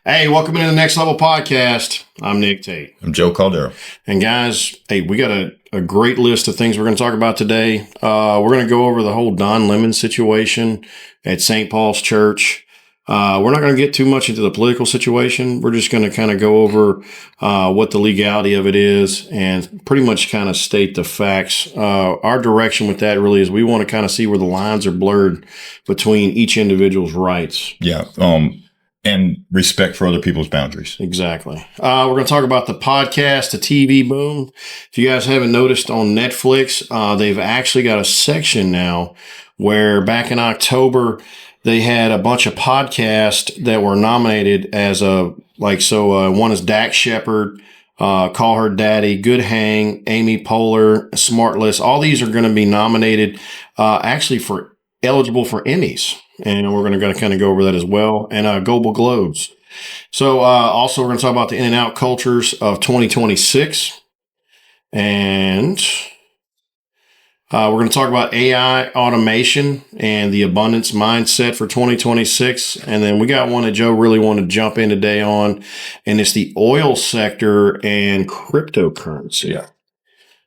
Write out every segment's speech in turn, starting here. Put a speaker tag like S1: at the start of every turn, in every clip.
S1: Hey, welcome into the Next Level Podcast. I'm Nick Tate.
S2: I'm Joe Caldero.
S1: And guys, hey, we got a great list of things we're going to talk about today. We're going to go over the whole Don Lemon situation at St. Paul's Church. We're not going to get too much into the political situation. We're just going to kind of go over what the legality of it is and pretty much kind of state the facts. Our direction with that really is we want to kind of see where the lines are blurred between each individual's rights.
S2: Yeah. And respect for other people's boundaries.
S1: Exactly. We're going to talk about the podcast, the TV boom. If you guys haven't noticed on Netflix, they've actually got a section now where back in October, they had a bunch of podcasts that were nominated as one is Dax Shepard, Call Her Daddy, Good Hang, Amy Poehler, Smartless. All these are going to be nominated actually for eligible for Emmys. And we're going to kind of go over that as well. And Global Globes. So also we're going to talk about the in and out cultures of 2026. And we're going to talk about AI automation and the abundance mindset for 2026. And then we got one that Joe really wanted to jump in today on, and it's the oil sector and cryptocurrency.
S2: Yeah.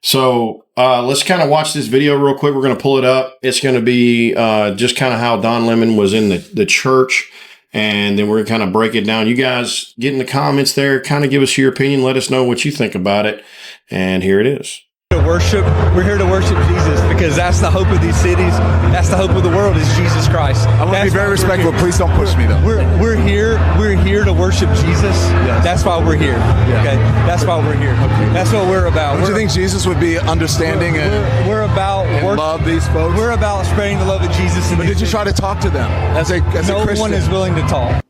S1: So let's kind of watch this video real quick. We're going to pull it up. It's going to be just kind of how Don Lemon was in the church. And then we're going to kind of break it down. You guys get in the comments there. Kind of give us your opinion. Let us know what you think about it. And here it is.
S3: We're here to worship Jesus because that's the hope of these cities. That's the hope of the world is Jesus Christ.
S4: I'm going to be very respectful. Please don't push me though.
S3: We're here to worship Jesus. Yes. That's why we're here. Yeah. Okay. That's why we're here. Okay. That's what we're about.
S4: Don't you think Jesus would be understanding
S3: we're about
S4: and love these folks?
S3: We're about spreading the love of Jesus.
S4: But did you try to talk to them as a Christian?
S3: No one is willing to talk.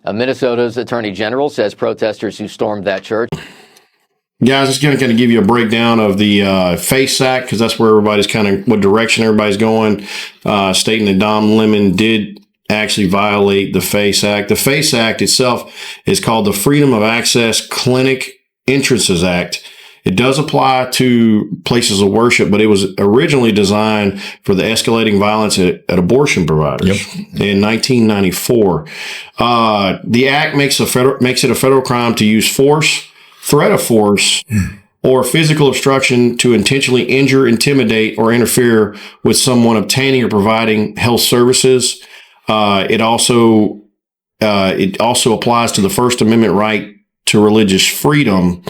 S5: Minnesota's Attorney General says protesters who stormed that church.
S1: Guys, it's going to kind of give you a breakdown of the FACE Act, because that's where everybody's kind of, what direction everybody's going, stating that Don Lemon did actually violate the FACE Act. The FACE Act itself is called the Freedom of Access Clinic Entrances Act. It does apply to places of worship, but it was originally designed for the escalating violence at abortion providers in 1994. The act makes it a federal crime to use force, threat of force, or physical obstruction to intentionally injure, intimidate, or interfere with someone obtaining or providing health services. It also applies to the First Amendment right to religious freedom.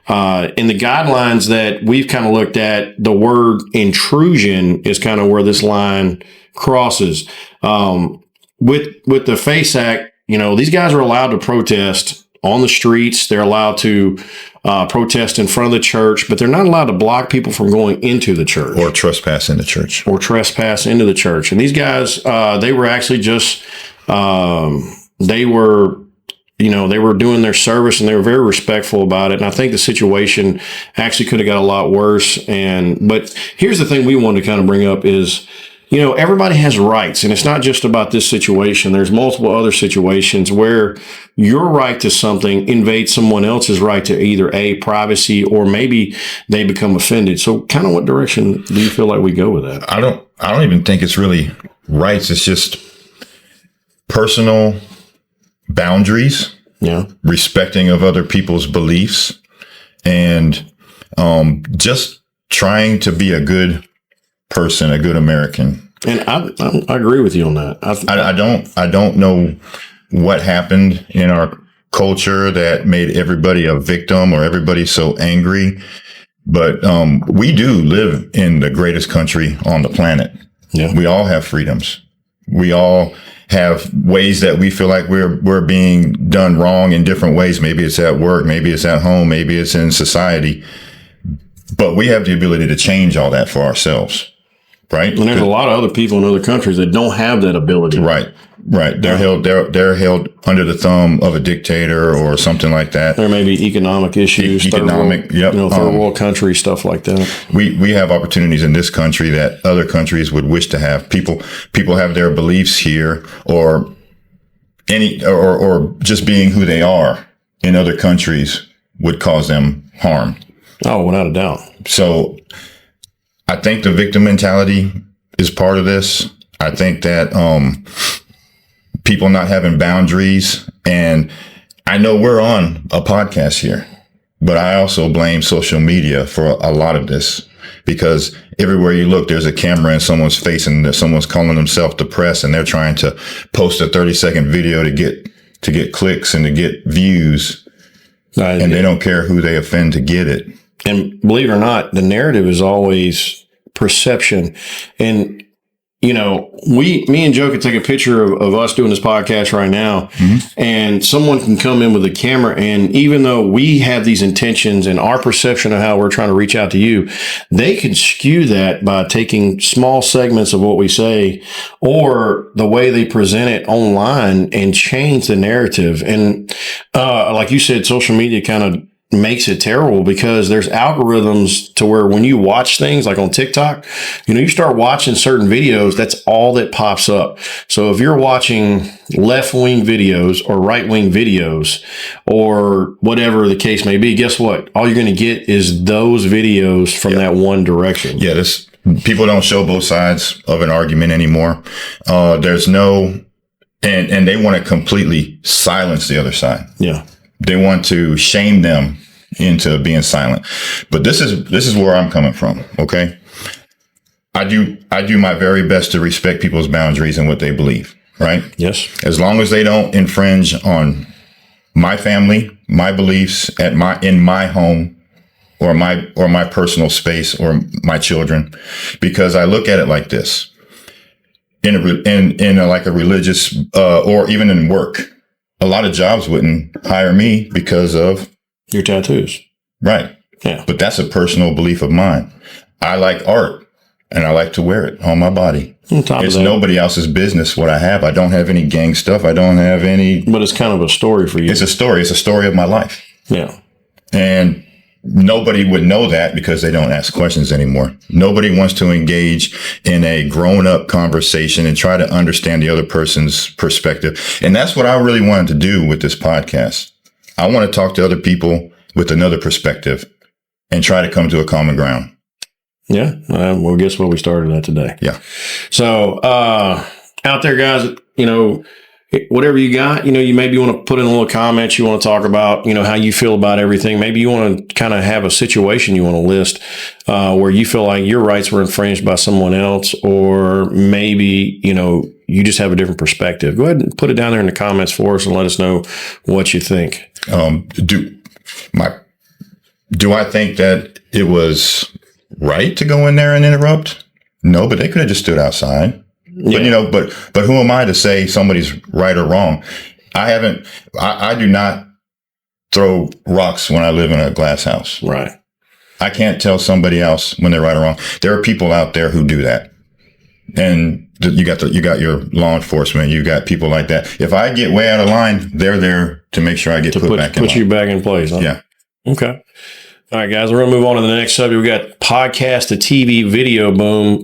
S1: In the guidelines that we've kind of looked at, the word intrusion is kind of where this line crosses. With the FACE Act, these guys are allowed to protest on the streets. They're allowed to protest in front of the church, but they're not allowed to block people from going into the church.
S2: Or trespass in the church.
S1: And these guys, they were actually just, they were doing their service, and they were very respectful about it. And I think the situation actually could have got a lot worse. But here's the thing we wanted to kind of bring up is, everybody has rights, and it's not just about this situation. There's multiple other situations where your right to something invades someone else's right to either privacy, or maybe they become offended. So kind of what direction do you feel like we go with that?
S2: I don't even think it's really rights. It's just personal boundaries, respecting of other people's beliefs, and just trying to be a good person, a good American.
S1: And I agree with you on that.
S2: I don't know what happened in our culture that made everybody a victim or everybody so angry. But we do live in the greatest country on the planet.
S1: Yeah.
S2: We all have freedoms. We all have ways that we feel like we're being done wrong in different ways. Maybe it's at work, maybe it's at home, maybe it's in society. But we have the ability to change all that for ourselves. Right.
S1: And there's a lot of other people in other countries that don't have that ability.
S2: Right. They're held under the thumb of a dictator or something like that.
S1: There may be economic issues, third world country, stuff like that.
S2: We have opportunities in this country that other countries would wish to have. People have their beliefs here, or just being who they are in other countries would cause them harm.
S1: Oh, without a doubt.
S2: So I think the victim mentality is part of this. I think that people not having boundaries And I know we're on a podcast here, but I also blame social media for a lot of this, because everywhere you look, there's a camera in someone's face and someone's calling themselves depressed and they're trying to post a 30-second video to get clicks and to get views. And they don't care who they offend to get it.
S1: And believe it or not, the narrative is always perception. And, you know, me and Joe could take a picture of us doing this podcast right now, and someone can come in with a camera. And even though we have these intentions and our perception of how we're trying to reach out to you, they can skew that by taking small segments of what we say or the way they present it online and change the narrative. And like you said, social media kind of makes it terrible, because there's algorithms to where when you watch things like on TikTok, you know, you start watching certain videos, that's all that pops up. So if you're watching left-wing videos or right-wing videos or whatever the case may be, guess what? All you're going to get is those videos from that one direction.
S2: Yeah, people don't show both sides of an argument anymore. There's no, and they want to completely silence the other side.
S1: Yeah.
S2: They want to shame them into being silent. But this is where I'm coming from. Okay. I do my very best to respect people's boundaries and what they believe. Right.
S1: Yes.
S2: As long as they don't infringe on my family, my beliefs in my home or my personal space or my children, because I look at it like this in a religious, or even in work. A lot of jobs wouldn't hire me because of
S1: your tattoos.
S2: Right.
S1: Yeah.
S2: But that's a personal belief of mine. I like art and I like to wear it on my body. It's nobody else's business what I have. I don't have any gang stuff. I don't have any.
S1: But it's kind of a story for you.
S2: It's a story. It's a story of my life.
S1: Yeah.
S2: And nobody would know that because they don't ask questions anymore. Nobody wants to engage in a grown-up conversation and try to understand the other person's perspective. And that's what I really wanted to do with this podcast. I want to talk to other people with another perspective and try to come to a common ground.
S1: Yeah. Well, guess what? We started that today.
S2: Yeah.
S1: So out there, guys, you know, whatever you got, you know, you maybe want to put in a little comment. You want to talk about, you know, how you feel about everything. Maybe you want to kind of have a situation you want to list where you feel like your rights were infringed by someone else, or maybe, you know, you just have a different perspective. Go ahead and put it down there in the comments for us and let us know what you think.
S2: Do I think that it was right to go in there and interrupt? No, but they could have just stood outside. Yeah. But, you know, but who am I to say somebody's right or wrong? I do not throw rocks when I live in a glass house.
S1: Right.
S2: I can't tell somebody else when they're right or wrong. There are people out there who do that. And you got your law enforcement, you got people like that. If I get way out of line, they're there to make sure I get put back in line.
S1: Put you back in place. Huh?
S2: Yeah.
S1: Okay. All right, guys, we're going to move on to the next subject. We got podcast to TV video boom.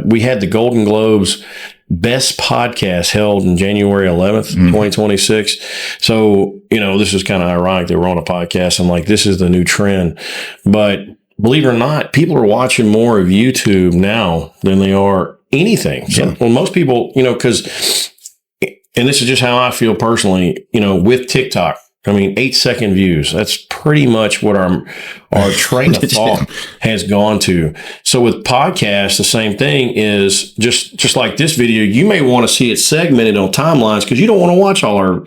S1: We had the Golden Globes Best Podcast held on January 11th, 2026. So, you know, this is kind of ironic that we're on a podcast and like, this is the new trend. But believe it or not, people are watching more of YouTube now than they are anything. So, well, most people, you know, because, and this is just how I feel personally, you know, with TikTok. I mean, 8-second views. That's pretty much what our train of thought has gone to. So with podcasts, the same thing is just like this video, you may want to see it segmented on timelines because you don't want to watch all our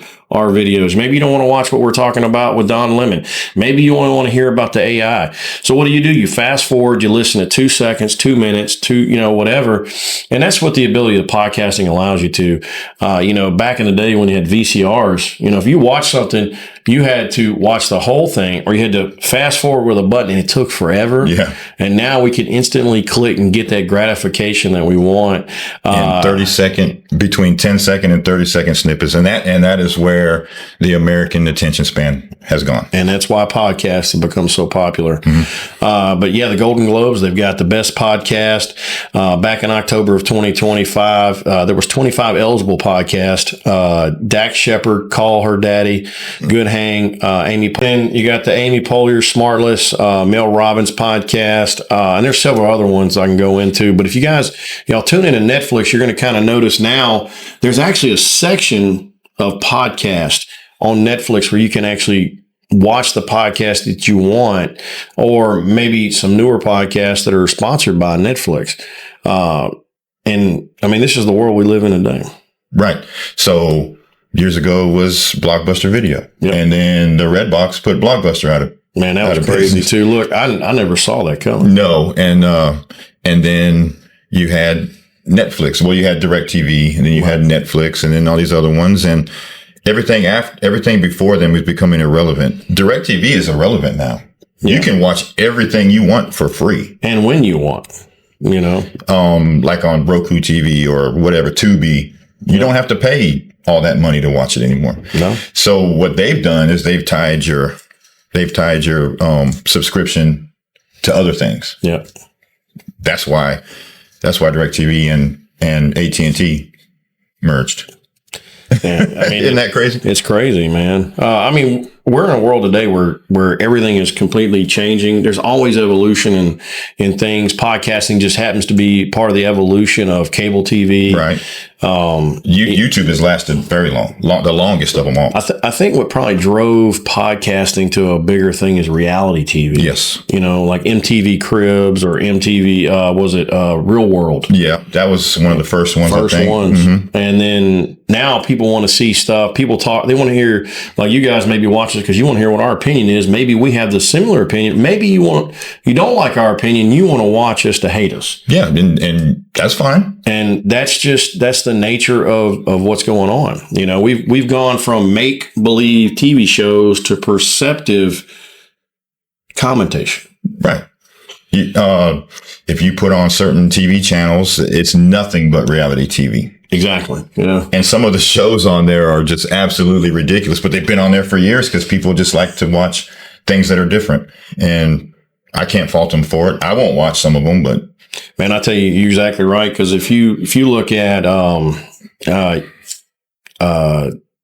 S1: videos. Maybe you don't want to watch what we're talking about with Don Lemon. Maybe you only want to hear about the AI. So what do? You fast forward, you listen to 2 seconds, 2 minutes, whatever. And that's what the ability of podcasting allows you to. Back in the day when you had VCRs, if you watch something, you had to watch the whole thing or you had to fast forward with a button and it took forever.
S2: Yeah.
S1: And now we can instantly click and get that gratification that we want.
S2: Between 10-second and 30-second snippets. And that is where the American attention span has gone.
S1: And that's why podcasts have become so popular. Mm-hmm. But yeah, the Golden Globes, they've got the best podcast. Back in October of 2025, there was 25 eligible podcasts. Dax Shepard, Call Her Daddy, Good Hang, Amy. Then you got the Amy Poehler, Smartless, Mel Robbins podcast. And there's several other ones I can go into. But if you guys, y'all tune in to Netflix, you're going to kind of notice now there's actually a section of podcast on Netflix where you can actually watch the podcast that you want, or maybe some newer podcasts that are sponsored by Netflix. And I mean, this is the world we live in today.
S2: Right. So years ago was Blockbuster Video. Yep. And then the Redbox put Blockbuster out of
S1: Man, that was crazy too. Look, I never saw that coming.
S2: No. And then you had Netflix. Well, you had DirecTV, and then you had Netflix, and then all these other ones, and everything before them was becoming irrelevant. DirecTV is irrelevant now. Yeah. You can watch everything you want for free.
S1: And when you want,
S2: like on Roku TV or whatever, Tubi, you don't have to pay all that money to watch it anymore.
S1: No.
S2: So what they've done is they've tied your subscription to other things.
S1: Yeah.
S2: That's why DirecTV and AT&T merged.
S1: Yeah, I mean,
S2: isn't that crazy?
S1: It's crazy, man. I mean, we're in a world today where everything is completely changing. There's always evolution in things. Podcasting just happens to be part of the evolution of cable TV.
S2: Right. YouTube has lasted very long, the longest of them all.
S1: I think what probably drove podcasting to a bigger thing is reality TV.
S2: Yes.
S1: Like MTV Cribs or MTV, Real World?
S2: Yeah, that was one of the first ones, I think.
S1: Mm-hmm. And then now people want to see stuff. People talk. They want to hear, like you guys maybe watch this because you want to hear what our opinion is. Maybe we have the similar opinion. Maybe you don't like our opinion. You want to watch us to hate us.
S2: Yeah, and that's fine.
S1: And that's the nature of what's going on. We've gone from make believe TV shows to perceptive commentation.
S2: Right. If you put on certain TV channels, it's nothing but reality TV.
S1: Exactly. Yeah.
S2: And some of the shows on there are just absolutely ridiculous, but they've been on there for years because people just like to watch things that are different. And I can't fault them for it. I won't watch some of them, but
S1: man, I tell you, you're exactly right. Because if you look at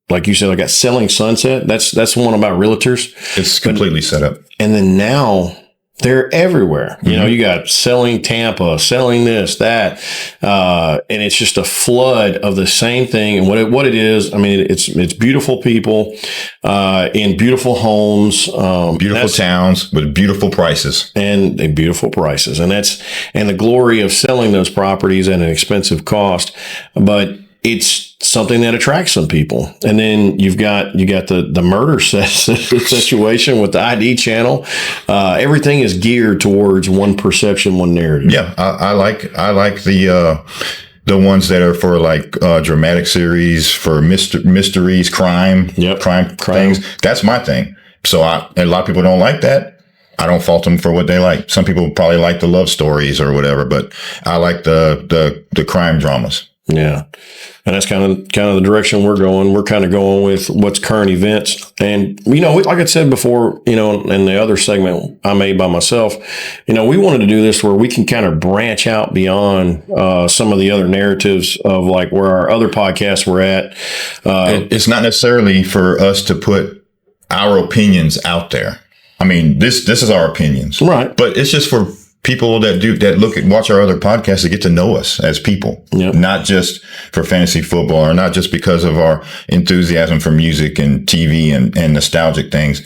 S1: like you said, I got Selling Sunset. That's the one about realtors.
S2: It's completely set up. And
S1: then now they're everywhere.
S2: Mm-hmm.
S1: You got Selling Tampa, Selling this, that, and it's just a flood of the same thing. And what it is, I mean, it's beautiful people in beautiful homes,
S2: beautiful towns with beautiful prices,
S1: and beautiful prices, and the glory of selling those properties at an expensive cost, but it's something that attracts some people. And then you got the murder situation with the ID channel. Everything is geared towards one perception, one narrative.
S2: Yeah. I like the ones that are for like dramatic series, for mysteries, crime things. That's my thing. So a lot of people don't like that. I don't fault them for what they like. Some people probably like the love stories or whatever, but I like the crime dramas.
S1: Yeah. And that's kind of the direction we're going. We're kind of going with what's current events. And, like I said before, in the other segment I made by myself, we wanted to do this where we can kind of branch out beyond some of the other narratives of like where our other podcasts were at.
S2: It's not necessarily for us to put our opinions out there. I mean, this is our opinions.
S1: Right.
S2: But it's just for people that watch our other podcasts to get to know us as people, not just for fantasy football or not just because of our enthusiasm for music and TV and nostalgic things.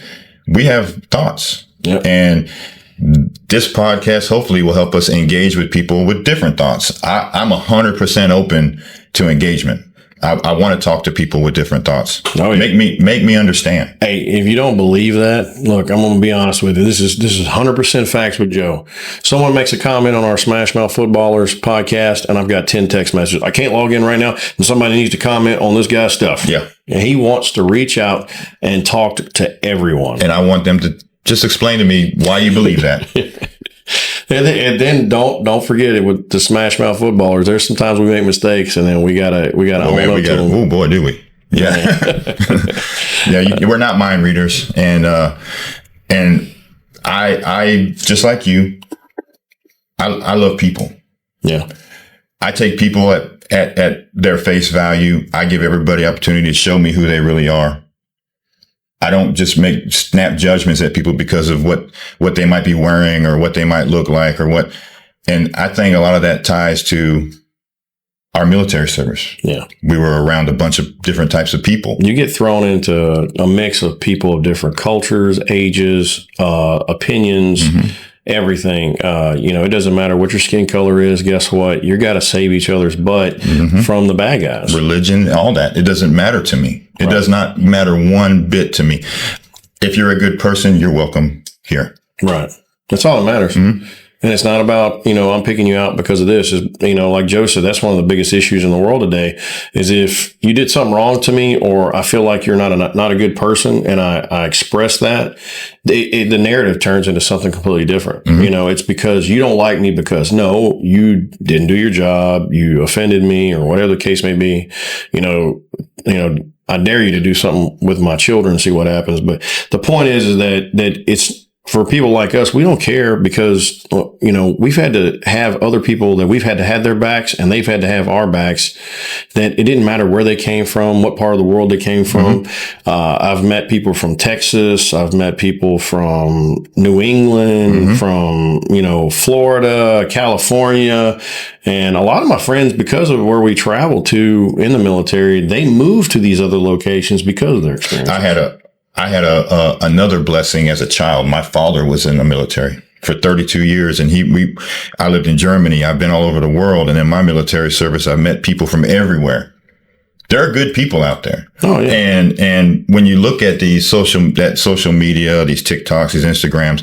S2: We have thoughts, and this podcast hopefully will help us engage with people with different thoughts. I'm 100% open to engagement. I want to talk to people with different thoughts. Oh, yeah. Make me understand.
S1: Hey, if you don't believe that, look, I'm going to be honest with you. This is 100% facts with Joe. Someone makes a comment on our Smash Mouth Footballers podcast, and I've got 10 text messages. I can't log in right now, and somebody needs to comment on this guy's stuff.
S2: Yeah.
S1: And he wants to reach out and talk to everyone.
S2: And I want them to just explain to me why you believe that.
S1: And then don't forget it with the Smash Mouth Footballers. There's sometimes we make mistakes, and then we gotta own up to them.
S2: Oh boy, do we? Yeah, yeah. We're not mind readers, and I just like you. I love people.
S1: Yeah,
S2: I take people at their face value. I give everybody opportunity to show me who they really are. I don't just make snap judgments at people because of what they might be wearing or what they might look like or what. And I think a lot of that ties to our military service.
S1: Yeah.
S2: We were around a bunch of different types of people.
S1: You get thrown into a mix of people of different cultures, ages, opinions, everything. It doesn't matter what your skin color is. Guess what? You got to save each other's butt from the bad guys.
S2: Religion, all that. It doesn't matter to me. It does not matter one bit to me. If you're a good person, you're welcome here.
S1: Right. That's all that matters. And it's not about, I'm picking you out because of this. Like Joe said, that's one of the biggest issues in the world today is if you did something wrong to me or I feel like you're not a good person and I express that, the narrative turns into something completely different. It's because you don't like me because no, you didn't do your job. You offended me or whatever the case may be. I dare you to do something with my children and see what happens. But the point is that it's, for people like us, we don't care because, we've had to have other people that we've had to have their backs and they've had to have our backs, that it didn't matter where they came from, what part of the world they came from. I've met people from Texas. I've met people from New England, from, Florida, California. And a lot of my friends, because of where we travel to in the military, they moved to these other locations because of their experience.
S2: I had another blessing as a child. My father was in the military for 32 years and I lived in Germany. I've been all over the world. And in my military service, I've met people from everywhere. There are good people out there.
S1: Oh, yeah.
S2: And when you look at these social media, these TikToks, these Instagrams,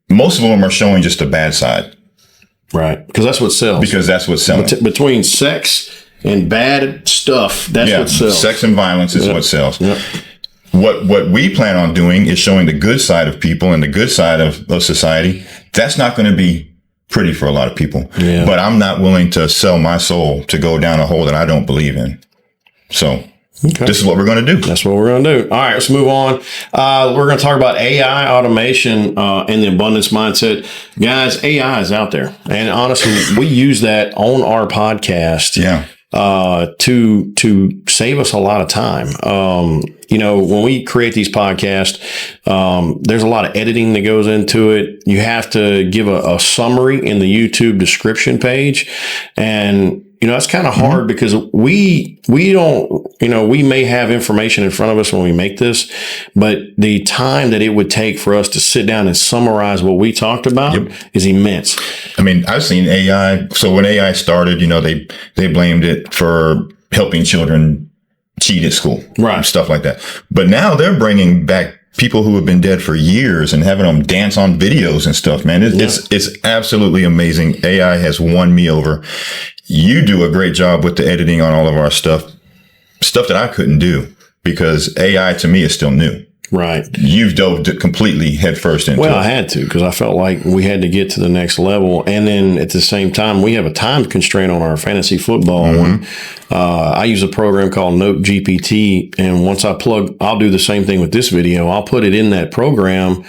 S2: most of them are showing just the bad side.
S1: Right. Because that's what sells. Between sex and bad stuff, that's what sells.
S2: Sex and violence is what sells.
S1: Yep.
S2: What we plan on doing is showing the good side of people and the good side of society. That's not going to be pretty for a lot of people. Yeah. But I'm not willing to sell my soul to go down a hole that I don't believe in. So this is what we're going to do.
S1: That's what we're going to do. All right, let's move on. We're going to talk about AI, automation, and the abundance mindset. Guys, AI is out there. And honestly, we use that on our podcast.
S2: Yeah.
S1: To save us a lot of time. When we create these podcasts, there's a lot of editing that goes into it. You have to give a summary in the YouTube description page. And, that's kind of hard because we don't, we may have information in front of us when we make this, but the time that it would take for us to sit down and summarize what we talked about is immense.
S2: I mean, I've seen AI. So when AI started, they blamed it for helping children cheat at school,
S1: right?
S2: Stuff like that. But now they're bringing back people who have been dead for years and having them dance on videos and stuff, man. It's absolutely amazing. AI has won me over. You do a great job with the editing on all of our stuff that I couldn't do because AI to me is still new.
S1: Right.
S2: You've dove completely headfirst into it.
S1: Well, I had to because I felt like we had to get to the next level. And then at the same time, we have a time constraint on our fantasy football one. I use a program called Note GPT. And once I'll do the same thing with this video. I'll put it in that program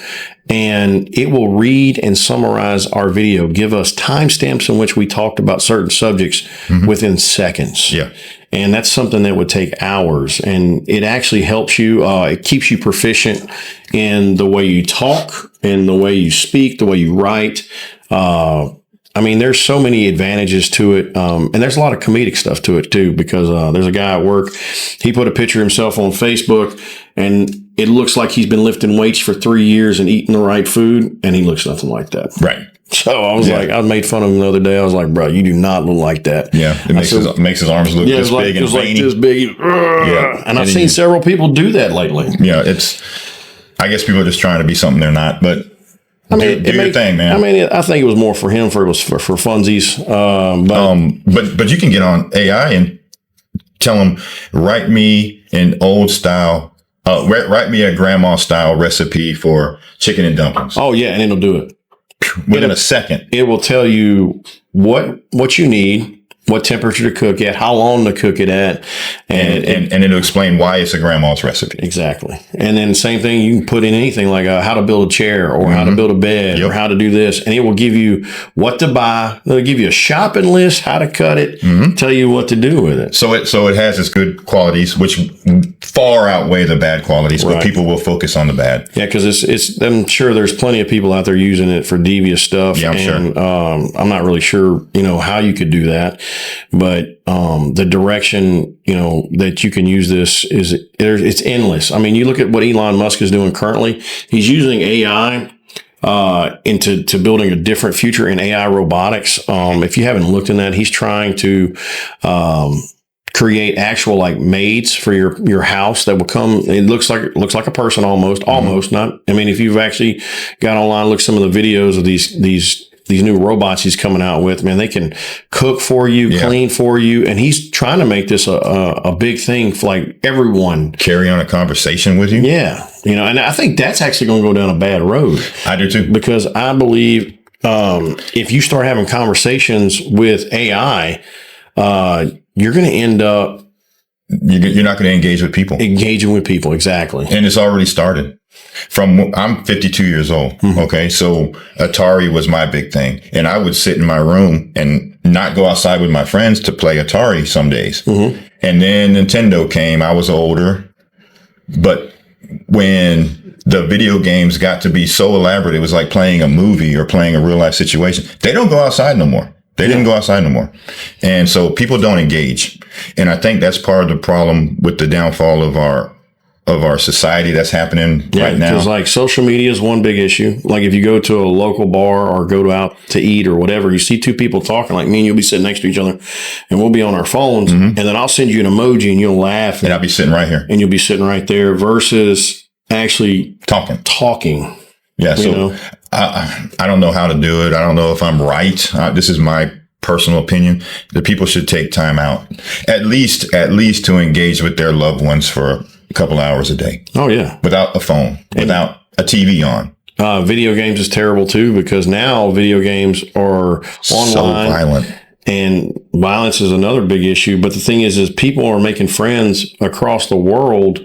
S1: and it will read and summarize our video, give us timestamps in which we talked about certain subjects within seconds.
S2: Yeah.
S1: And that's something that would take hours. And it actually helps you. It keeps you proficient in the way you talk, in the way you speak, the way you write. There's so many advantages to it. And there's a lot of comedic stuff to it too, because there's a guy at work. He put a picture of himself on Facebook and it looks like he's been lifting weights for 3 years and eating the right food. And he looks nothing like that.
S2: Right.
S1: So I was like, I made fun of him the other day. I was like, bro, you do not look like that.
S2: Yeah. It makes his arms look this big and veiny.
S1: This big. Yeah. And I've seen several people do that lately.
S2: Yeah. I guess people are just trying to be something they're not, but do your thing, man.
S1: I think it was more for him, for funsies.
S2: But you can get on AI and tell him, write me an old style, write me a grandma style recipe for chicken and dumplings.
S1: Oh yeah. And it'll do it.
S2: Within a second.
S1: It will tell you what you need, what temperature to cook at, how long to cook it at.
S2: And it'll explain why it's a grandma's recipe.
S1: Exactly. And then same thing, you can put in anything like how to build a chair or how to build a bed or how to do this. And it will give you what to buy. It'll give you a shopping list, how to cut it, tell you what to do with it.
S2: So it has its good qualities, which far outweigh the bad qualities, but people will focus on the bad.
S1: Yeah, because I'm sure there's plenty of people out there using it for devious stuff.
S2: Yeah, I'm sure.
S1: I'm not really sure, how you could do that, but the direction, that you can use this it's endless. I mean, you look at what Elon Musk is doing currently. He's using AI into building a different future in AI robotics. If you haven't looked in that, he's trying to create actual like maids for your house that will come. It looks like a person almost not. I mean, if you've actually got online, look some of the videos of these new robots he's coming out with, man, they can cook for you, clean for you. And he's trying to make this a big thing for like everyone.
S2: Carry on a conversation with you.
S1: Yeah. And I think that's actually going to go down a bad road.
S2: I do too.
S1: Because I believe, if you start having conversations with AI, you're going to end up.
S2: You're not going to engage with people.
S1: Engaging with people. Exactly.
S2: And it's already started. I'm 52 years old. Mm-hmm. Okay. So Atari was my big thing. And I would sit in my room and not go outside with my friends to play Atari some days. Mm-hmm. And then Nintendo came. I was older. But when the video games got to be so elaborate, it was like playing a movie or playing a real life situation. They don't go outside no more. They didn't go outside no more. And so people don't engage. And I think that's part of the problem with the downfall of our society that's happening right now.
S1: Because like social media is one big issue. Like if you go to a local bar or go out to eat or whatever, you see two people talking, like me and you'll be sitting next to each other and we'll be on our phones, and then I'll send you an emoji and you'll laugh.
S2: And I'll be sitting right here.
S1: And you'll be sitting right there versus actually talking.
S2: Yeah. So I don't know how to do it. I don't know if I'm right. This is my personal opinion. The people should take time out, at least to engage with their loved ones for a couple hours a day.
S1: Oh yeah.
S2: Without a phone, without a TV on.
S1: Video games is terrible too, because now video games are online.
S2: So violent.
S1: And violence is another big issue. But the thing is people are making friends across the world.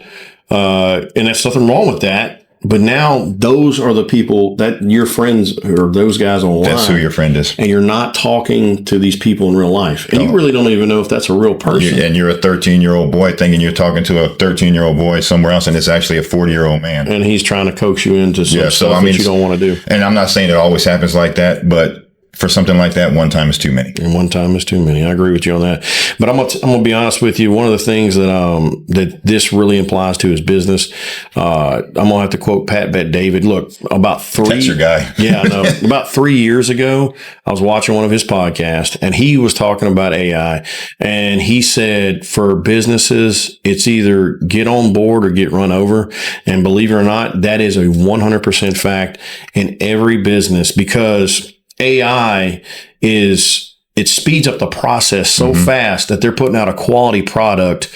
S1: And there's nothing wrong with that. But now those are the people that your friends or those guys online.
S2: That's who your friend is.
S1: And you're not talking to these people in real life. And you really don't even know if that's a real person.
S2: And you're a 13-year-old boy thinking you're talking to a 13-year-old boy somewhere else, and it's actually a 40-year-old man.
S1: And he's trying to coax you into some stuff that you don't want to do.
S2: And I'm not saying it always happens like that, but for something like that, one time is too many.
S1: And one time is too many. I agree with you on that. But I'm gonna be honest with you. One of the things that this really applies to is business. I'm gonna have to quote Pat Bet David. Look,
S2: That's your guy.
S1: Yeah, I know. About 3 years ago, I was watching one of his podcasts, and he was talking about AI, and he said for businesses, it's either get on board or get run over. And believe it or not, that is a 100% fact in every business, because AI it speeds up the process so fast that they're putting out a quality product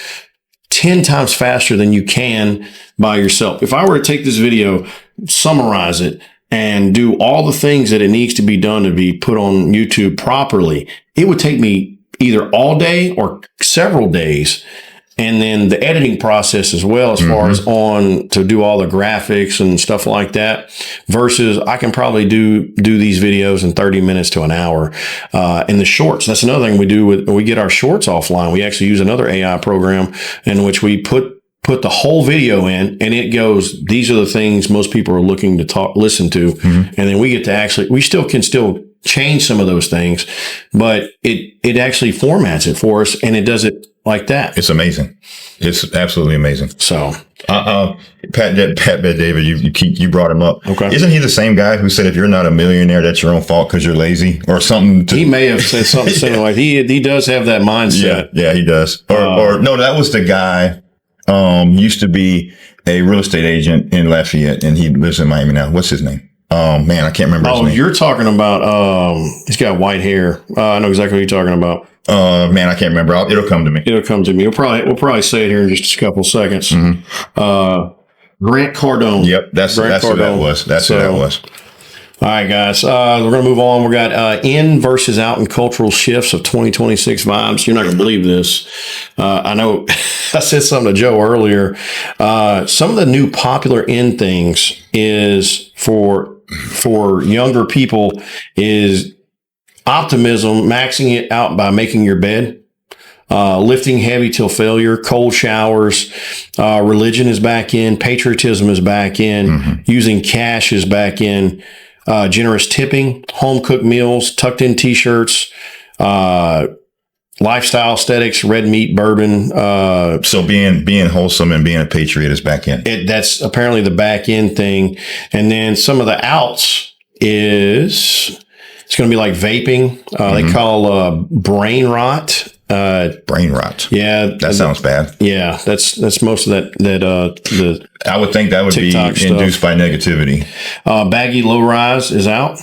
S1: 10 times faster than you can by yourself. If I were to take this video, summarize it, and do all the things that it needs to be done to be put on YouTube properly, it would take me either all day or several days. And then the editing process as well, as far as to do all the graphics and stuff like that, versus I can probably do these videos in 30 minutes to an hour. And the shorts, that's another thing we do we get our shorts offline. We actually use another AI program in which we put the whole video in, and it goes, these are the things most people are looking to listen to. And then we get to we can still change some of those things, but it actually formats it for us, and it does it like that.
S2: It's amazing. It's absolutely amazing.
S1: So,
S2: Pat David, you brought him up.
S1: Okay.
S2: Isn't he the same guy who said if you're not a millionaire, that's your own fault because you're lazy or something?
S1: He may have said something similar. Like he does have that mindset.
S2: Yeah, he does. Or no, that was the guy. Used to be a real estate agent in Lafayette, and he lives in Miami now. What's his name? Oh man, I can't remember his name.
S1: You're talking about he's got white hair. I know exactly what you're talking about.
S2: Man, I can't remember. It'll come to me.
S1: We'll probably say it here in just a couple seconds. Grant Cardone.
S2: Yep, that's who that was. That's who that was.
S1: All right, guys. We're going to move on. We got in versus out and cultural shifts of 2026 vibes. You're not going to believe this. I know I said something to Joe earlier. Some of the new popular in things is for younger people is Optimism, maxing it out by making your bed. lifting heavy till failure, cold showers, religion is back in, patriotism is back in, using cash is back in, generous tipping, home cooked meals, tucked in t-shirts, lifestyle aesthetics, red meat, bourbon.
S2: So being wholesome and being a patriot is back in.
S1: That's apparently the back end thing. And then some of the outs is it's going to be like vaping. They call brain rot.
S2: Brain rot.
S1: Yeah,
S2: that sounds bad.
S1: Yeah, that's most of that. The
S2: I would think that would
S1: TikTok
S2: be induced by negativity.
S1: Baggy low rise is out.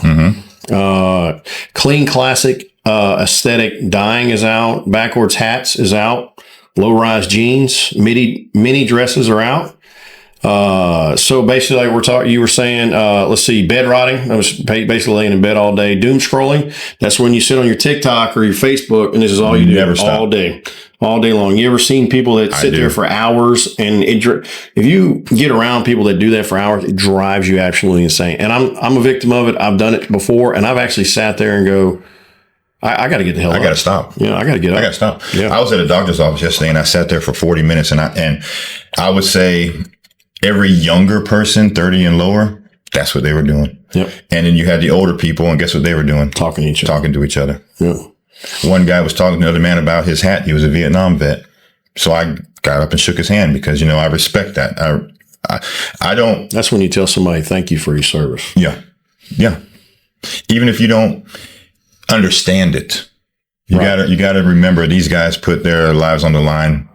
S1: Clean classic aesthetic dyeing is out. Backwards hats is out. Low rise jeans, mini dresses are out. So basically, like you were saying, let's see, bed rotting. I was basically laying in bed all day. Doom scrolling. That's when you sit on your TikTok or your Facebook, and this is all you do
S2: never stop.
S1: all day long. You ever seen people that sit there for hours? And if you get around people that do that for hours, it drives you absolutely insane. And I'm a victim of it. I've done it before, and I've actually sat there and go, I got to get the hell out.
S2: I got to stop.
S1: Yeah, I got to get up.
S2: I got to stop.
S1: Yeah.
S2: I was at a doctor's office yesterday, and I sat there for 40 minutes, and I would say every younger person, 30 and lower, that's what they were doing.
S1: Yep.
S2: And then you had the older people, and guess what they were doing?
S1: Talking to each other. Yeah.
S2: One guy was talking to another man about his hat. He was a Vietnam vet. So I got up and shook his hand because, I respect that. I don't.
S1: That's when you tell somebody, thank you for your service.
S2: Yeah. Yeah. Even if you don't understand it, you gotta remember these guys put their lives on the line.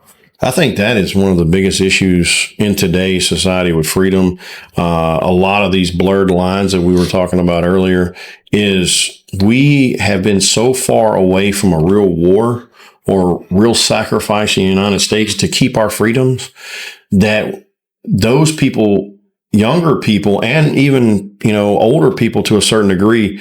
S1: I think that is one of the biggest issues in today's society with freedom. A lot of these blurred lines that we were talking about earlier is we have been so far away from a real war or real sacrifice in the United States to keep our freedoms that those people, younger people, and even, older people to a certain degree,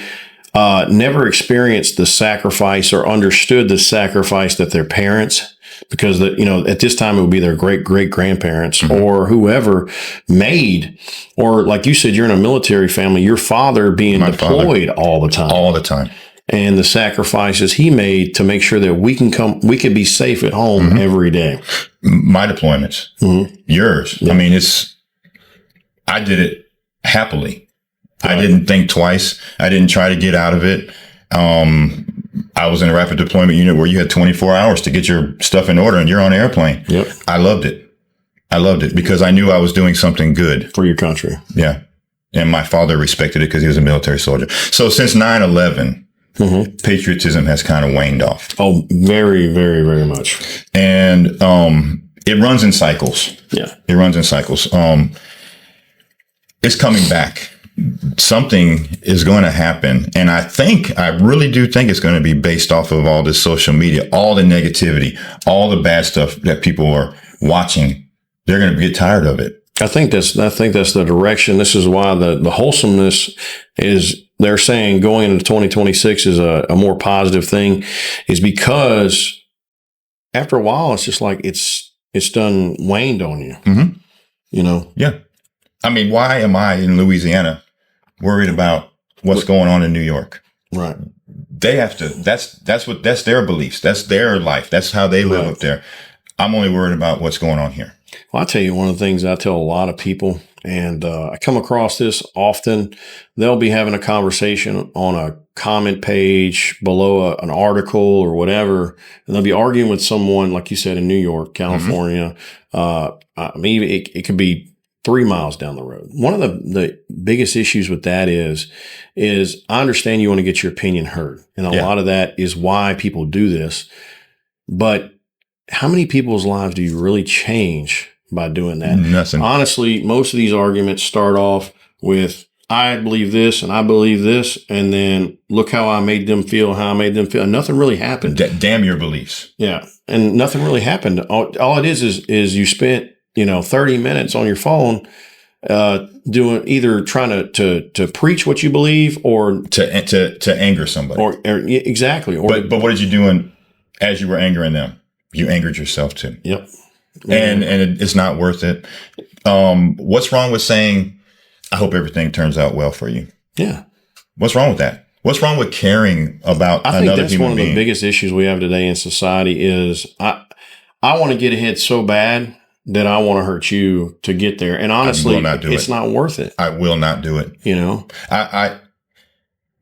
S1: never experienced the sacrifice or understood the sacrifice that their parents, because at this time it would be their great grandparents or whoever made, or like you said, you're in a military family, your father being deployed all the time, and the sacrifices he made to make sure that we could be safe at home every day.
S2: My deployments, yours. Yeah. I mean, I did it happily. Right. I didn't think twice. I didn't try to get out of it. I was in a rapid deployment unit where you had 24 hours to get your stuff in order and you're on an airplane.
S1: Yep.
S2: I loved it because I knew I was doing something good
S1: for your country.
S2: Yeah. And my father respected it because he was a military soldier. So since 9/11, patriotism has kind of waned off.
S1: Oh, very, very, very much.
S2: And, it runs in cycles.
S1: Yeah.
S2: It runs in cycles. It's coming back. Something is going to happen. And I really do think it's going to be based off of all this social media, all the negativity, all the bad stuff that people are watching. They're going to get tired of it.
S1: I think that's the direction. This is why the wholesomeness is, they're saying going into 2026 is a more positive thing, is because after a while, it's just like it's done waned on you.
S2: Yeah. I mean, why am I in Louisiana worried about what's going on in New York?
S1: Right.
S2: They have to, that's their beliefs. That's their life. That's how they live up there. I'm only worried about what's going on here.
S1: Well, I'll tell you one of the things I tell a lot of people, and I come across this often. They'll be having a conversation on a comment page below an article or whatever, and they'll be arguing with someone, like you said, in New York, California. I mean, it could be 3 miles down the road. One of the biggest issues with that is I understand you want to get your opinion heard. And a lot of that is why people do this. But how many people's lives do you really change by doing that?
S2: Nothing.
S1: Honestly, most of these arguments start off with, I believe this and I believe this, and then look how I made them feel, and nothing really happened.
S2: Damn your beliefs.
S1: Yeah. And nothing really happened. All it is you spent 30 minutes on your phone, doing either trying to preach what you believe or
S2: to anger somebody.
S1: Or exactly.
S2: But what did you do as you were angering them? You angered yourself too.
S1: Yep.
S2: And it's not worth it. What's wrong with saying, I hope everything turns out well for you?
S1: Yeah.
S2: What's wrong with that? What's wrong with caring about
S1: I think
S2: another
S1: that's
S2: human
S1: one of
S2: being?
S1: the biggest issues we have today in society is I want to get ahead so bad that I want to hurt you to get there. And honestly, it's not worth it.
S2: I will not do it.
S1: You know,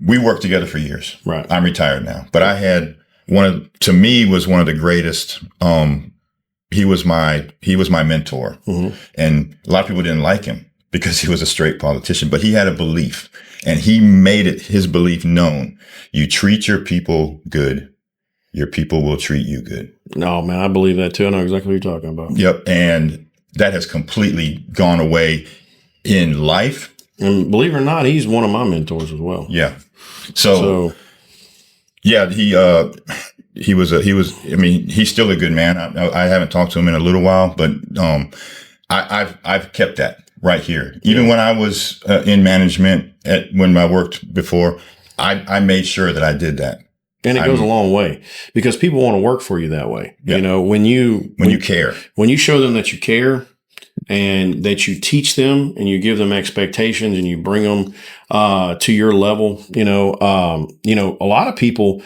S2: we worked together for years.
S1: Right.
S2: I'm retired now, but I had to me was one of the greatest. He was my mentor, and a lot of people didn't like him because he was a straight politician, but he had a belief, and he made his belief known. You treat your people good, your people will treat you good.
S1: No, man, I believe that too. I know exactly what you're talking about.
S2: Yep. And that has completely gone away in life.
S1: And believe it or not, he's one of my mentors as well.
S2: Yeah. So yeah, he was, I mean, he's still a good man. I haven't talked to him in a little while, but, I've kept that right here. Even when I was in management when I worked before, I made sure that I did that.
S1: And it goes a long way because people want to work for you that way.
S2: Yep.
S1: You know, when you
S2: care,
S1: when you show them that you care and that you teach them and you give them expectations and you bring them to your level, a lot of people,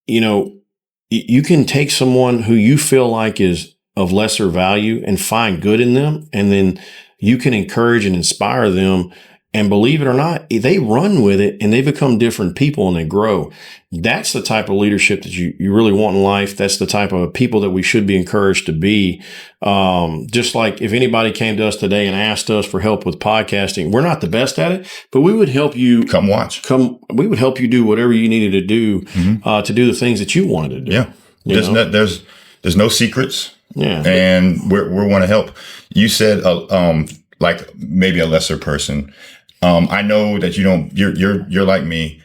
S1: you can take someone who you feel like is of lesser value and find good in them. And then you can encourage and inspire them. And believe it or not, they run with it and they become different people and they grow. That's the type of leadership that you really want in life. That's the type of people that we should be encouraged to be. Just like if anybody came to us today and asked us for help with podcasting, we're not the best at it, but we would help you.
S2: Come watch.
S1: We would help you do whatever you needed to do to do the things that you wanted to do.
S2: Yeah. There's no secrets.
S1: Yeah.
S2: And we want to help. You said, like maybe a lesser person. I know that you're like me.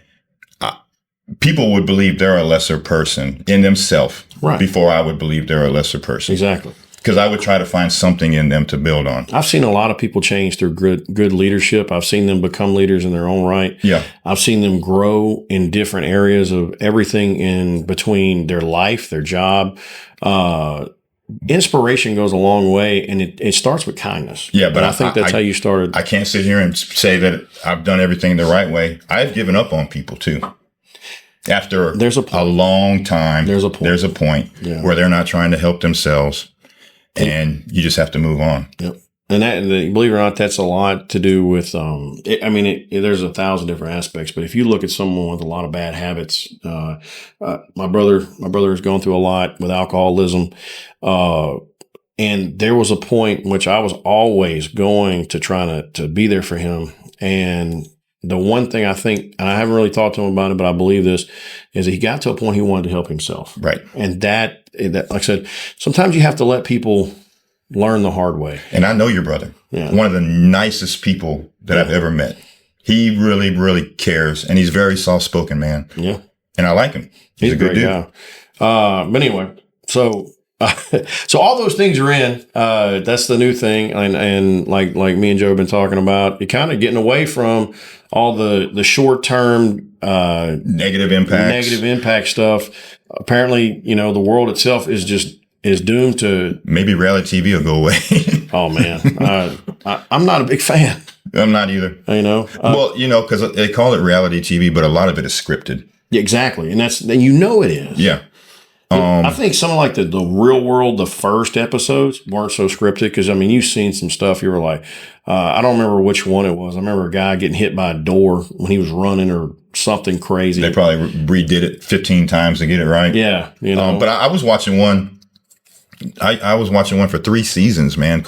S2: People would believe they're a lesser person in themselves before I would believe they're a lesser person.
S1: Exactly.
S2: Because I would try to find something in them to build on.
S1: I've seen a lot of people change through good leadership. I've seen them become leaders in their own right.
S2: Yeah.
S1: I've seen them grow in different areas of everything in between their life, their job. Inspiration goes a long way, and it starts with kindness.
S2: Yeah, but
S1: I think that's how you started.
S2: I can't sit here and say that I've done everything the right way. I've given up on people too. After a long time, there's a point where they're not trying to help themselves, and you just have to move on.
S1: Yep. And believe it or not, that's a lot to do with, there's 1,000 different aspects, but if you look at someone with a lot of bad habits, my brother has gone through a lot with alcoholism. And there was a point in which I was always going to try to be there for him. And the one thing I think, and I haven't really talked to him about it, but I believe this, is that he got to a point he wanted to help himself.
S2: Right.
S1: And that, like I said, sometimes you have to let people learn the hard way.
S2: And I know your brother. Yeah. One of the nicest people that I've ever met. He really, really cares. And he's very soft-spoken, man.
S1: Yeah.
S2: And I like him. He's a good dude.
S1: Guy. But anyway, so all those things are in. That's the new thing. And like me and Joe have been talking about, you're kind of getting away from all the short-term
S2: negative impact
S1: stuff. Apparently, the world itself is doomed to.
S2: Maybe reality TV will go away.
S1: Oh man, I'm not a big fan.
S2: I'm not either. Because they call it reality TV, but a lot of it is scripted.
S1: Yeah, exactly, and it is.
S2: Yeah.
S1: I think something like the Real World, the first episodes weren't so scripted because you've seen some stuff. You were like, I don't remember which one it was. I remember a guy getting hit by a door when he was running or something crazy.
S2: They probably redid it 15 times to get it right.
S1: Yeah,
S2: But I was watching one. I was watching one for 3 seasons, man,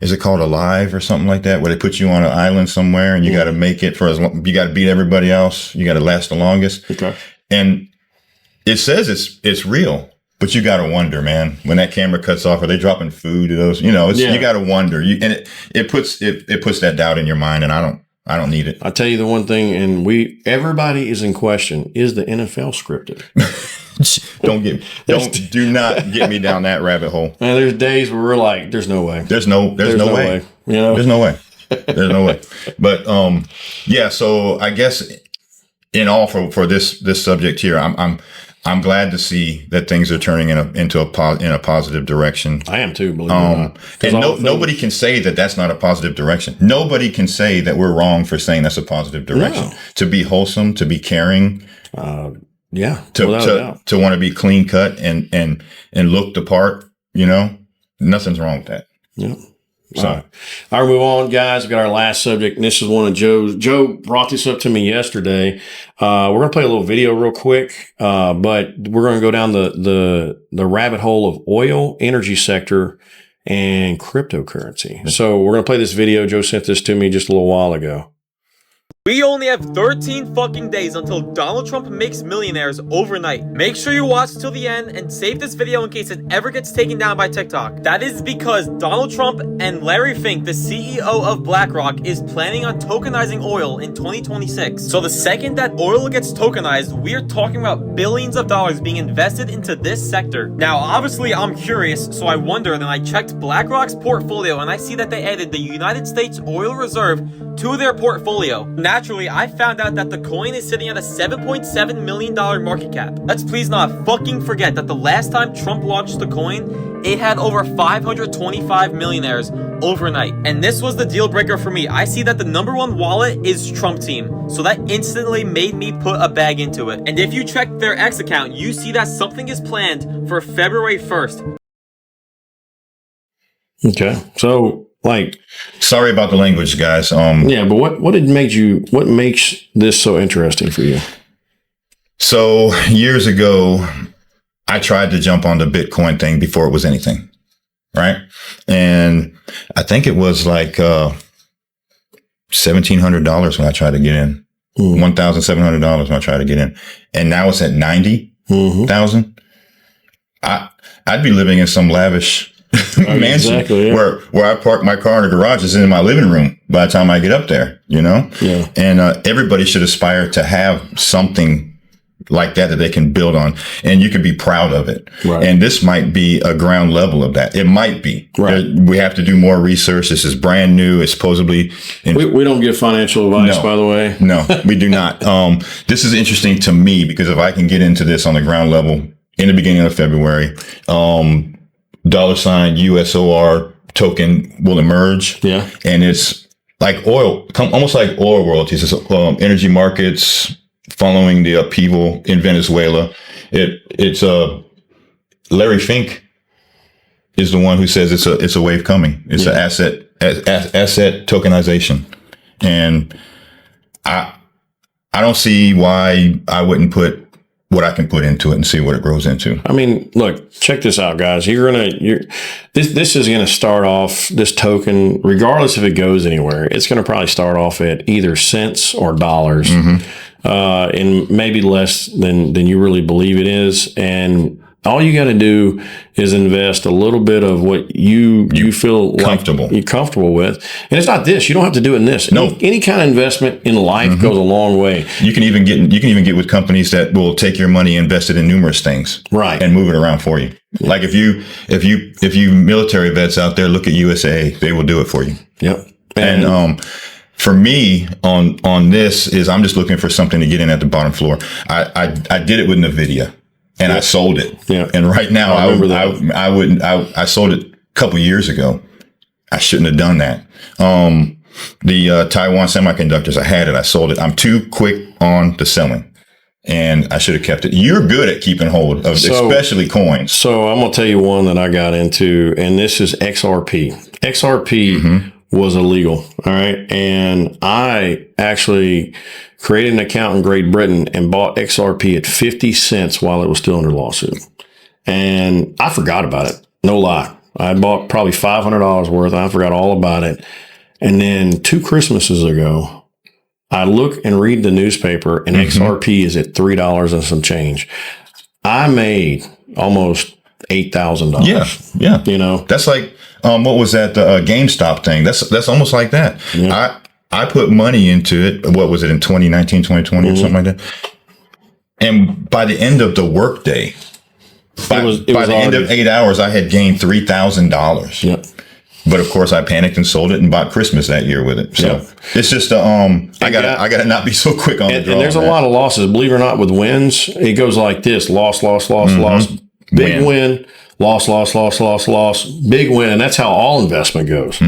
S2: is it called Alive or something like that, where they put you on an island somewhere and you got to make it for as long, you got to beat everybody else. You got to last the longest.
S1: Okay.
S2: And it says it's real, but you got to wonder, man, when that camera cuts off, are they dropping food to those? You got to wonder. And it puts that doubt in your mind, and I don't need it.
S1: I'll tell you the one thing, and everybody is in question: is the NFL scripted?
S2: Do not get me down that rabbit hole.
S1: Man, there's days where we're like, there's no way.
S2: There's no way. There's no way. There's no way. But so I guess in all for this subject here, I'm glad to see that things are turning in a positive direction.
S1: I am too, believe it or not.
S2: And nobody can say that that's not a positive direction. Nobody can say that we're wrong for saying that's a positive direction. No. To be wholesome, to be caring, to want to be clean cut and look the part. Nothing's wrong with that.
S1: Yeah. So, all right, move on, guys. We've got our last subject, and this is one of Joe's. Joe brought this up to me yesterday. We're going to play a little video real quick, but we're going to go down the rabbit hole of oil, energy sector, and cryptocurrency. So we're going to play this video. Joe sent this to me just a little while ago.
S6: We only have 13 fucking days until Donald Trump makes millionaires overnight. Make sure you watch till the end and save this video in case it ever gets taken down by TikTok. That is because Donald Trump and Larry Fink, the CEO of BlackRock, is planning on tokenizing oil in 2026. So the second that oil gets tokenized, we're talking about billions of dollars being invested into this sector. Now, obviously, I'm curious, so I wondered and I checked BlackRock's portfolio and I see that they added the United States Oil Reserve to their portfolio. Naturally, I found out that the coin is sitting at a $7.7 million market cap. Let's please not fucking forget that the last time Trump launched the coin, it had over 525 millionaires overnight. And this was the deal breaker for me. I see that the #1 wallet is Trump Team. So that instantly made me put a bag into it. And if you check their X account, you see that something is planned for February 1st.
S1: Okay. So,
S2: sorry about the language, guys.
S1: Yeah, but what makes this so interesting for you?
S2: So years ago, I tried to jump on the Bitcoin thing before it was anything, right? And I think it was like $1,700 when I tried to get in, $1,700 when I tried to get in, and now it's at 90,000. I'd be living in some lavish mansion where I park my car in the garage is in my living room by the time I get up there, Yeah. And everybody should aspire to have something like that they can build on, and you can be proud of it. Right. And this might be a ground level of that. It might be. Right. We have to do more research. This is brand new. It's supposedly.
S1: We don't give financial advice, by the way.
S2: No, we do not. This is interesting to me because if I can get into this on the ground level in the beginning of February, $USOR token will emerge. Yeah. And it's like oil, almost like oil royalties. It's energy markets following the upheaval in Venezuela. It's Larry Fink is the one who says it's a wave coming. It's an asset tokenization. And I don't see why I wouldn't put what I can put into it and see what it grows into.
S1: I mean, look, check this out, guys. This is going to start off, this token, regardless if it goes anywhere, it's going to probably start off at either cents or dollars, and maybe less than you really believe it is. And all you got to do is invest a little bit of what you feel
S2: comfortable.
S1: You're comfortable with. And it's not this. You don't have to do it in this.
S2: No.
S1: Any kind of investment in life goes a long way.
S2: You can even get with companies that will take your money invested in numerous things.
S1: Right.
S2: And move it around for you. Like if you military vets out there, look at USA, they will do it for you.
S1: Yep.
S2: And for me on this is I'm just looking for something to get in at the bottom floor. I did it with NVIDIA. And I sold it. Yeah. And right now, I sold it a couple years ago. I shouldn't have done that. The Taiwan semiconductors, I had it. I sold it. I'm too quick on the selling. And I should have kept it. You're good at keeping hold of, especially coins.
S1: So I'm going to tell you one that I got into, and this is XRP. XRP was illegal. All right. And I actually created an account in Great Britain and bought XRP at 50 cents while it was still under lawsuit. And I forgot about it. No lie. I bought probably $500 worth. I forgot all about it. And then 2 Christmases ago, I look and read the newspaper and XRP is at $3 and some change. I made almost $8,000.
S2: Yeah. That's like, what was that? The GameStop thing. That's almost like that. Yeah. I put money into it. What was it in 2019, 2020 or something like that? And by the end of the workday, by the end of 8 hours, I had gained $3,000.
S1: Yep.
S2: But of course, I panicked and sold it and bought Christmas that year with it. So it's just I gotta not be so quick on the draw.
S1: And there's a lot of losses. Believe it or not, with wins, it goes like this: loss, loss, loss, loss, big win, loss, loss, loss, loss, loss, big win, and that's how all investment goes.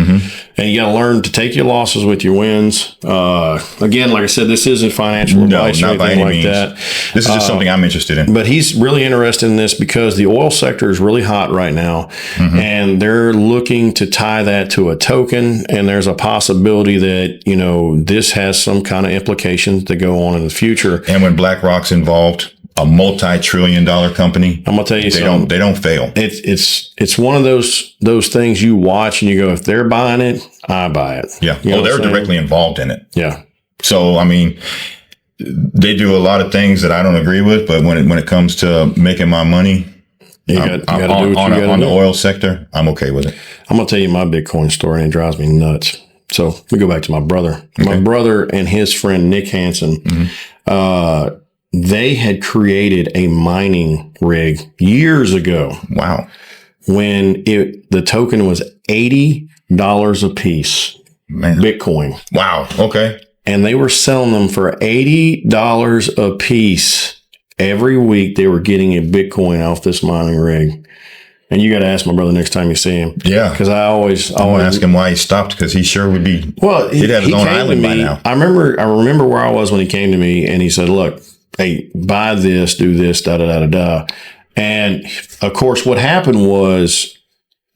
S1: And you got to learn to take your losses with your wins. Again, like I said, this isn't financial advice or anything like that.
S2: This is just something I'm interested in.
S1: But he's really interested in this because the oil sector is really hot right now, and they're looking to tie that to a token. And there's a possibility that, you know, this has some kind of implications that go on in the future.
S2: And when BlackRock's involved, a multi-trillion-dollar company,
S1: I'm gonna tell you something.
S2: They don't fail.
S1: It's one of those things you watch and you go, if they're buying it, I buy it.
S2: Yeah.
S1: You know
S2: they're directly involved in it.
S1: Yeah.
S2: So I mean, they do a lot of things that I don't agree with, but when it comes to making my money,
S1: you got to do what you got to do.
S2: On the oil sector, I'm okay with it.
S1: I'm gonna tell you my Bitcoin story, and it drives me nuts. So let me go back to my brother. Okay. My brother and his friend Nick Hansen. They had created a mining rig years ago.
S2: Wow.
S1: When the token was $80 a piece.
S2: Man.
S1: Bitcoin.
S2: Wow. Okay.
S1: And they were selling them for $80 a piece. Every week they were getting a Bitcoin off this mining rig. And you got to ask my brother next time you see him.
S2: Yeah.
S1: Because I always
S2: ask him why he stopped, because he sure would be.
S1: Well,
S2: he'd have his own island by now.
S1: I remember where I was when he came to me and he said, look, hey, buy this, do this, da, da, da, da, da. And of course, what happened was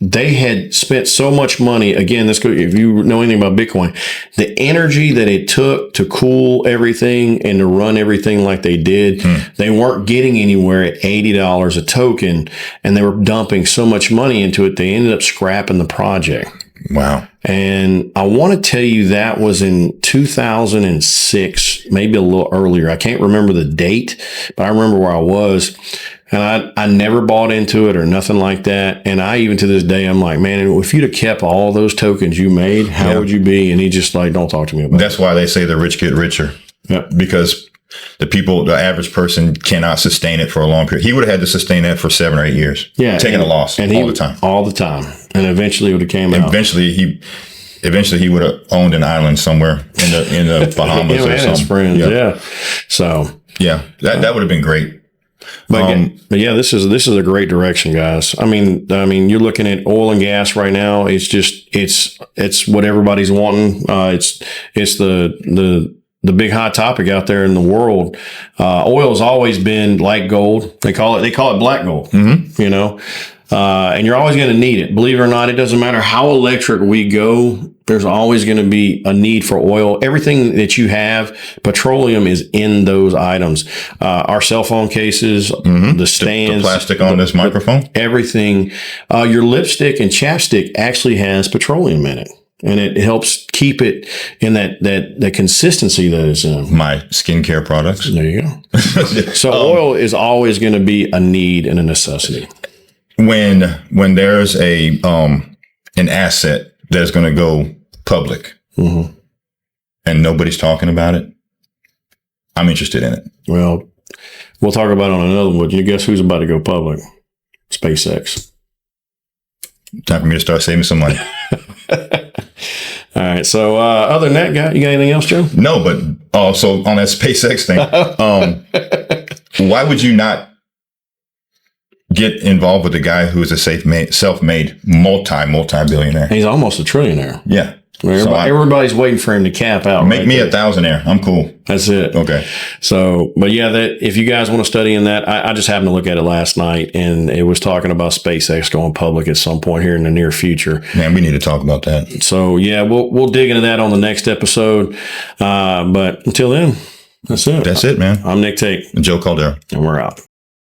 S1: they had spent so much money. Again, if you know anything about Bitcoin, the energy that it took to cool everything and to run everything like they did, they weren't getting anywhere at $80 a token, and they were dumping so much money into it, they ended up scrapping the project.
S2: Wow.
S1: And I want to tell you that was in 2006, maybe a little earlier. I can't remember the date, but I remember where I was. And I never bought into it or nothing like that. And I, even to this day, I'm like, man, if you'd have kept all those tokens you made, how would you be? And he just like, don't talk to me about it.
S2: That's why they say the rich get richer.
S1: Yep.
S2: Because the average person cannot sustain it for a long period. He would have had to sustain that for 7 or 8 years.
S1: Yeah.
S2: Taking a loss all the time.
S1: All the time. And eventually it would have came out.
S2: Eventually he would have owned an island somewhere in the Bahamas or something.
S1: Friends, yeah. So
S2: yeah, that would have been great.
S1: But yeah, this is a great direction, guys. I mean, you're looking at oil and gas right now. It's just it's what everybody's wanting. It's the big hot topic out there in the world. Oil has always been like gold. They call it black gold. You know. And you're always going to need it. Believe it or not, it doesn't matter how electric we go. There's always going to be a need for oil. Everything that you have, petroleum is in those items. Our cell phone cases, the stands,
S2: the plastic on this microphone,
S1: everything. Your lipstick and chapstick actually has petroleum in it. And it helps keep it in that consistency that it's in.
S2: My skincare products.
S1: There you go. So oil is always going to be a need and a necessity.
S2: When there's an asset that's going to go public and nobody's talking about it, I'm interested in it.
S1: Well, we'll talk about it on another one. You guess who's about to go public? SpaceX.
S2: Time for me to start saving some money.
S1: All right. So other than that, you got anything else, Joe?
S2: No, but so on that SpaceX thing, why would you not get involved with a guy who is a self-made multi-billionaire?
S1: He's almost a trillionaire.
S2: Yeah.
S1: Everybody's waiting for him to cap out.
S2: Make me a thousandaire. I'm cool.
S1: That's it.
S2: Okay.
S1: So, but yeah, if you guys want to study in that, I just happened to look at it last night, and it was talking about SpaceX going public at some point here in the near future.
S2: Man, we need to talk about that.
S1: So yeah, we'll dig into that on the next episode. But until then, that's it.
S2: That's it, man.
S1: I'm Nick Tate.
S2: And Joe Caldero.
S1: And we're out.